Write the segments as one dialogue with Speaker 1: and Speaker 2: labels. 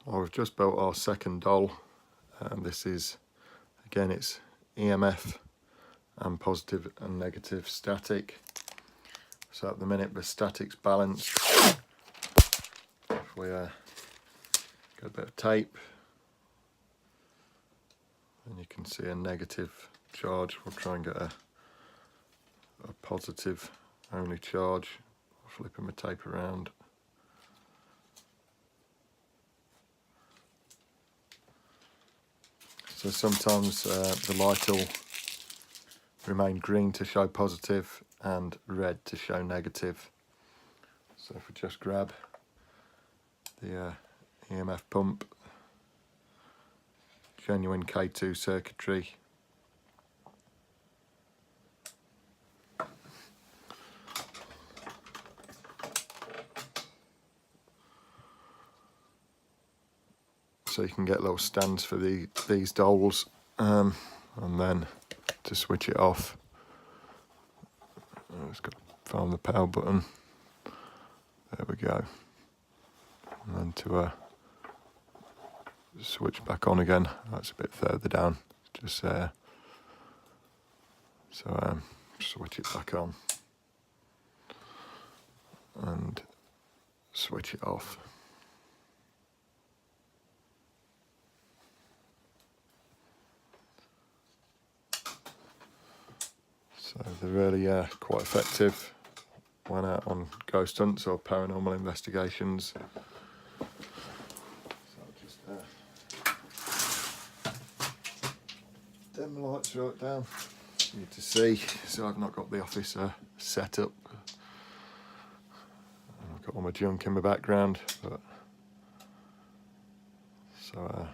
Speaker 1: I've just built our second doll, and this is, again, it's EMF and positive and negative static. So at the minute the static's balanced. If we get a bit of tape, and you can see a negative charge. We'll try and get a positive only charge. Flipping my tape around. So sometimes the light will remain green to show positive and red to show negative. So if we just grab the EMF pump, genuine K2 circuitry, so you can get little stands for these dolls, and then to switch it off, I've just got to find the power button. There we go. And then to switch back on again. That's a bit further down, just there. So switch it back on and switch it off. So they're really quite effective when out on ghost hunts or paranormal investigations. So I'll just dim the lights right down for you to see. So I've not got the office set up. I've got all my junk in the background, but so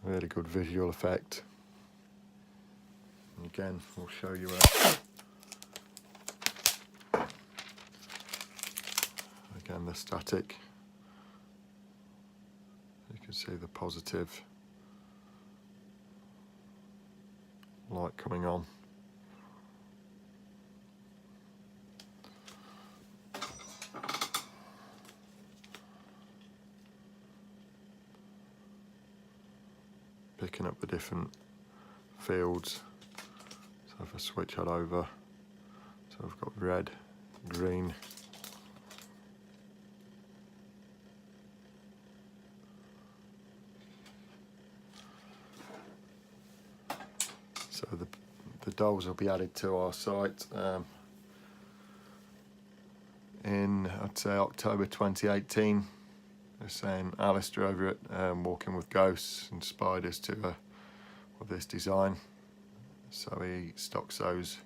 Speaker 1: really good visual effect. And again, we'll show you again the static. You can see the positive light coming on. Picking up the different fields. So if I switch that over, so I've got red, green, so the dolls will be added to our site in, I'd say, October 2018. They're saying Alistair over at Walking with Ghosts inspired us to with this design. So he stocks those